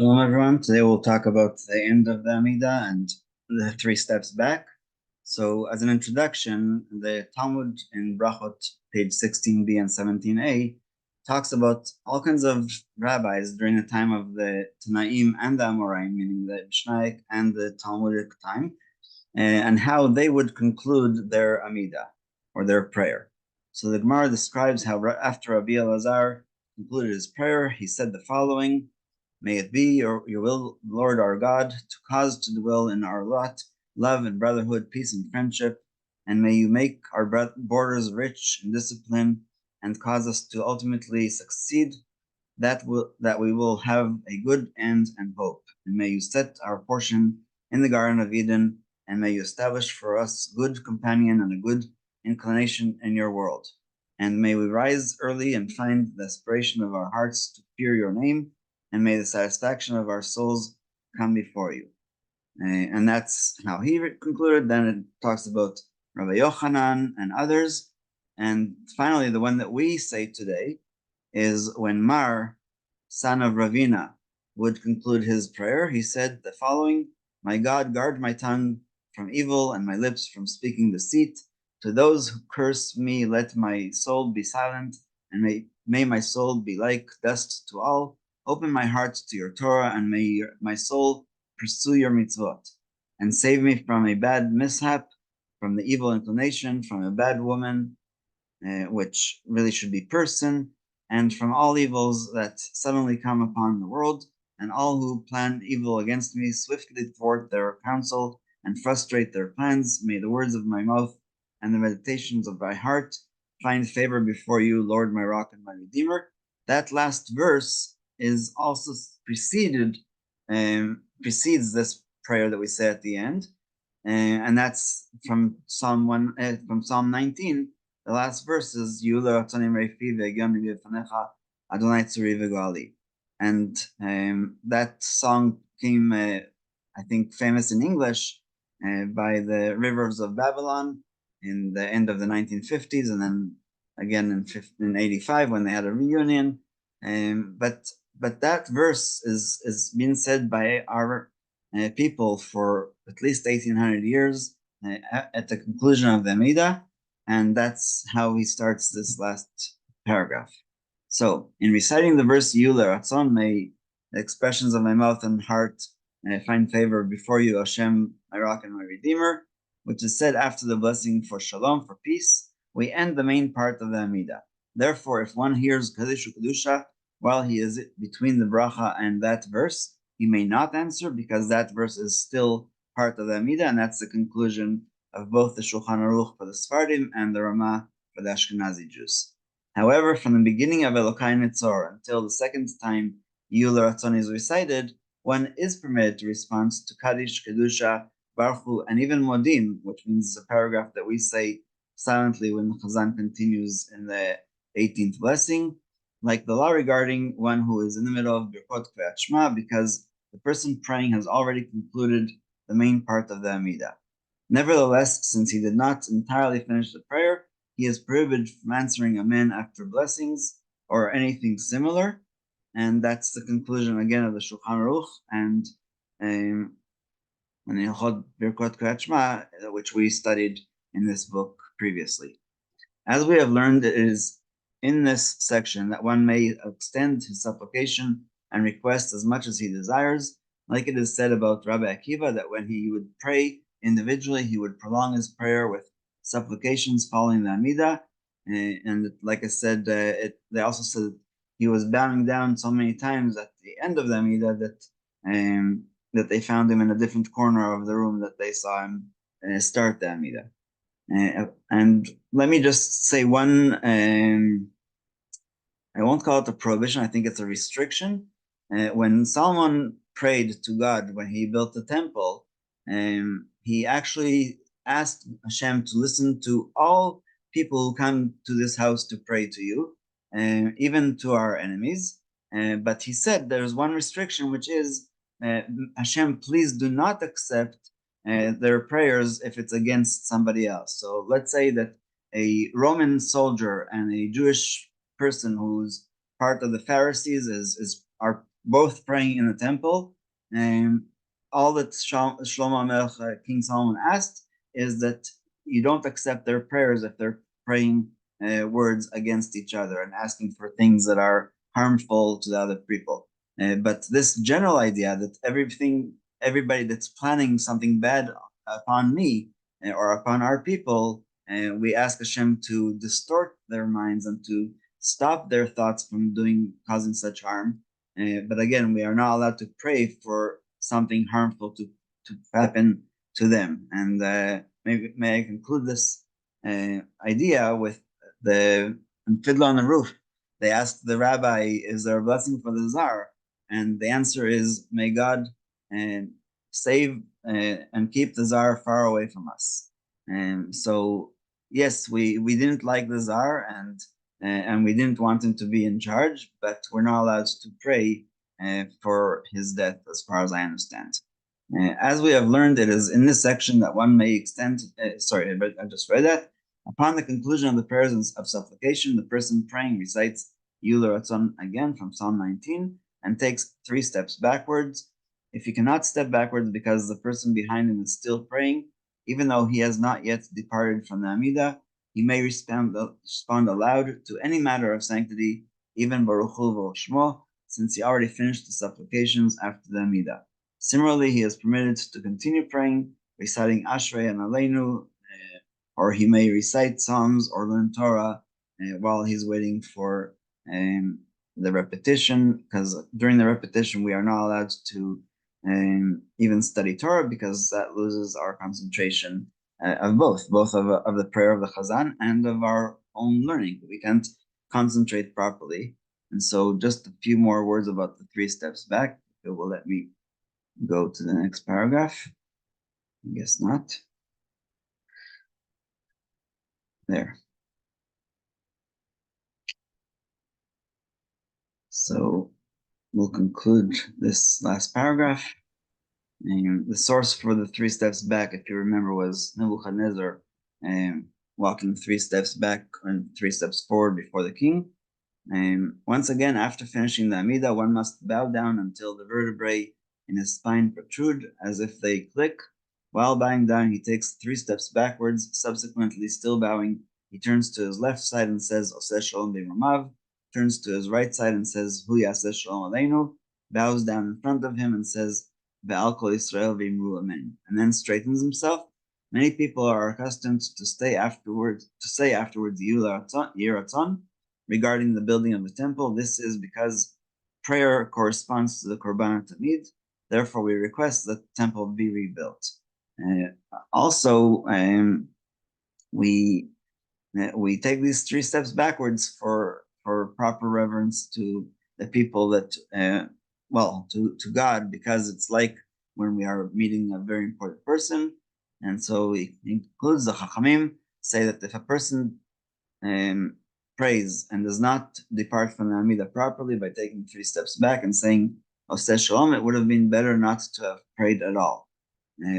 Hello, everyone. Today we'll talk about the end of the Amidah and the 3 steps back. So, as an introduction, the Talmud in Brachot, page 16b and 17a, talks about all kinds of rabbis during the time of the Tanaim and the Amoraim, meaning the Mishnaic and the Talmudic time, and how they would conclude their Amidah, or their prayer. So the Gemara describes how after Rabbi Elazar concluded his prayer, he said the following: May it be your will, Lord our God, to cause to dwell in our lot love and brotherhood, peace and friendship, and may you make our borders rich in discipline and cause us to ultimately succeed, that we will have a good end and hope. And may you set our portion in the Garden of Eden, and may you establish for us good companion and a good inclination in your world. And may we rise early and find the aspiration of our hearts to fear your name, and may the satisfaction of our souls come before you. And that's how he concluded. Then it talks about Rabbi Yochanan and others. And finally, the one that we say today is when Mar, son of Ravina, would conclude his prayer. He said the following: My God, guard my tongue from evil and my lips from speaking deceit. To those who curse me, let my soul be silent, and may my soul be like dust to all. Open my heart to your Torah, and may my soul pursue your mitzvot. And save me from a bad mishap, from the evil inclination, from a bad woman, which really should be person, and from all evils that suddenly come upon the world, and all who plan evil against me swiftly thwart their counsel and frustrate their plans. May the words of my mouth and the meditations of my heart find favor before you, Lord, my rock and my redeemer. That last verse is also precedes this prayer that we say at the end, and that's from Psalm 19. The last verse is Adonai Tzuri V'Gali, and that song became, I think, famous in English by the Rivers of Babylon in the end of the 1950s, and then again in 85 when they had a reunion. But that verse is being said by our people for at least 1800 years at the conclusion of the Amidah, and that's how he starts this last paragraph. So, in reciting the verse Yule Ratzon, may the expressions of my mouth and heart find favor before you, Hashem, my rock and my redeemer, which is said after the blessing for shalom, for peace, we end the main part of the Amidah. Therefore, if one hears Kaddish Kedusha while he is between the bracha and that verse, he may not answer, because that verse is still part of the Amidah, and that's the conclusion of both the Shulchan Aruch for the Sephardim and the Ramah for the Ashkenazi Jews. However, from the beginning of Elokai Netzor until the second time Yule Ratzon is recited, one is permitted to respond to Kaddish, Kedusha, Baruch Hu, and even Modim, which means a paragraph that we say silently when the Chazan continues in the 18th blessing, like the law regarding one who is in the middle of Birkot Kveat Shema, because the person praying has already concluded the main part of the Amidah. Nevertheless, since he did not entirely finish the prayer, he is prohibited from answering Amen after blessings or anything similar, and that's the conclusion again of the Shulchan Aruch and Hilchot Birkot Kveat Shema, which we studied in this book previously. As we have learned, it is in this section that one may extend his supplication and request as much as he desires, like it is said about Rabbi Akiva, that when he would pray individually, he would prolong his prayer with supplications following the Amidah. And like I said, they also said he was bowing down so many times at the end of the Amidah that they found him in a different corner of the room that they saw him start the Amidah. And let me just say one, I won't call it a prohibition, I think it's a restriction. When Solomon prayed to God when he built the temple, he actually asked Hashem to listen to all people who come to this house to pray to you, even to our enemies. But he said there's one restriction, which is, Hashem, please do not accept their prayers if it's against somebody else. So let's say that a Roman soldier and a Jewish person who's part of the Pharisees are both praying in the temple. And all that Shlomo Melech, King Solomon, asked is that you don't accept their prayers if they're praying words against each other and asking for things that are harmful to the other people. But this general idea that everybody that's planning something bad upon me or upon our people, we ask Hashem to distort their minds and to stop their thoughts from causing such harm. But again, we are not allowed to pray for something harmful to happen to them. And may I conclude this idea with the fiddler on the roof. They asked the rabbi, "Is there a blessing for the czar?" And the answer is, "May God save and keep the czar far away from us." And so, yes, we didn't like the czar, and we didn't want him to be in charge, but we're not allowed to pray for his death, as far as I understand. As we have learned, it is in this section that one may extend. Sorry, I just read that. Upon the conclusion of the prayers of supplication, the person praying recites Yul Ratzon again from Psalm 19 and takes 3 steps backwards. If he cannot step backwards because the person behind him is still praying, even though he has not yet departed from the Amidah, he may respond aloud to any matter of sanctity, even Baruch Hu Shmo, since he already finished the supplications after the Amidah. Similarly, he is permitted to continue praying, reciting Ashrei and Aleinu, or he may recite Psalms or learn Torah while he's waiting for the repetition, because during the repetition we are not allowed to even study Torah, because that loses our concentration of both of the prayer of the Chazan and of our own learning. We can't concentrate properly. And so just a few more words about the 3 steps back. It will let me go to the next paragraph. I guess not. There. So we'll conclude this last paragraph. And the source for the 3 steps back, if you remember, was Nebuchadnezzar walking 3 steps back and 3 steps forward before the king. Once again, after finishing the Amidah, one must bow down until the vertebrae in his spine protrude as if they click. While bowing down, he takes 3 steps backwards. Subsequently, still bowing, he turns to his left side and says, Oseh Shalom B'Mamav, turns to his right side and says, Hu Yaseh Shalom Aleinu, bows down in front of him and says, Ve'al Kol Yisrael V'Imru Amen, and then straightens himself. Many people are accustomed to say afterwards, Yeh Ratzon, regarding the building of the temple. This is because prayer corresponds to the Korban Tamid. Therefore, we request that the temple be rebuilt. Also, we take these 3 steps backwards for proper reverence to the people that, to God, because it's like when we are meeting a very important person. And so it includes the Chachamim say that if a person prays and does not depart from the Amidah properly by taking 3 steps back and saying Oseh Shalom, it would have been better not to have prayed at all.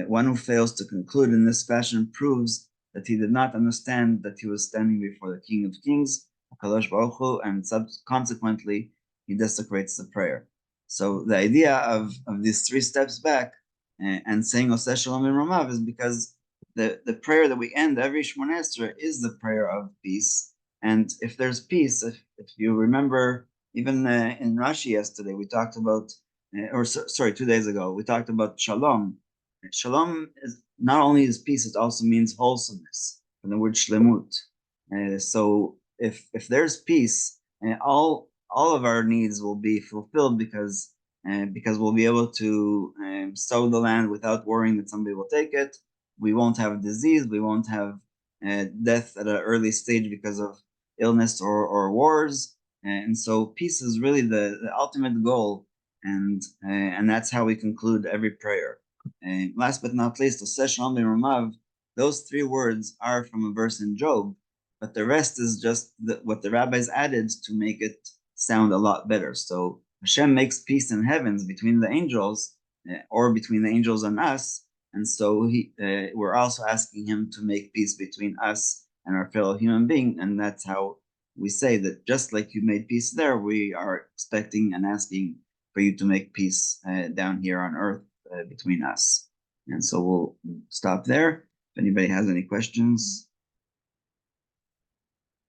One who fails to conclude in this fashion proves that he did not understand that he was standing before the King of Kings, HaKadosh Baruch Hu, and consequently he desecrates the prayer. So the idea of these 3 steps back and saying Oseh Shalom in Ramav is because the prayer that we end every Shmoneh Esrei is the prayer of peace. And if there's peace, if you remember, even in Rashi yesterday, we talked about, 2 days ago, we talked about Shalom. Shalom is not only is peace, it also means wholesomeness, from the word shlemut. So if there's peace, all of our needs will be fulfilled because we'll be able to sow the land without worrying that somebody will take it. We won't have disease. We won't have death at an early stage because of illness or wars. And so peace is really the ultimate goal, and that's how we conclude every prayer. And last but not least, Oseh Shalom B'Mamav, those 3 words are from a verse in Job, but the rest is just what the rabbis added to make it sound a lot better. So Hashem makes peace in heavens between the angels, or between the angels and us, and so we're also asking him to make peace between us and our fellow human being, and that's how we say that just like you made peace there, we are expecting and asking for you to make peace down here on earth between us. And so we'll stop there. If anybody has any questions,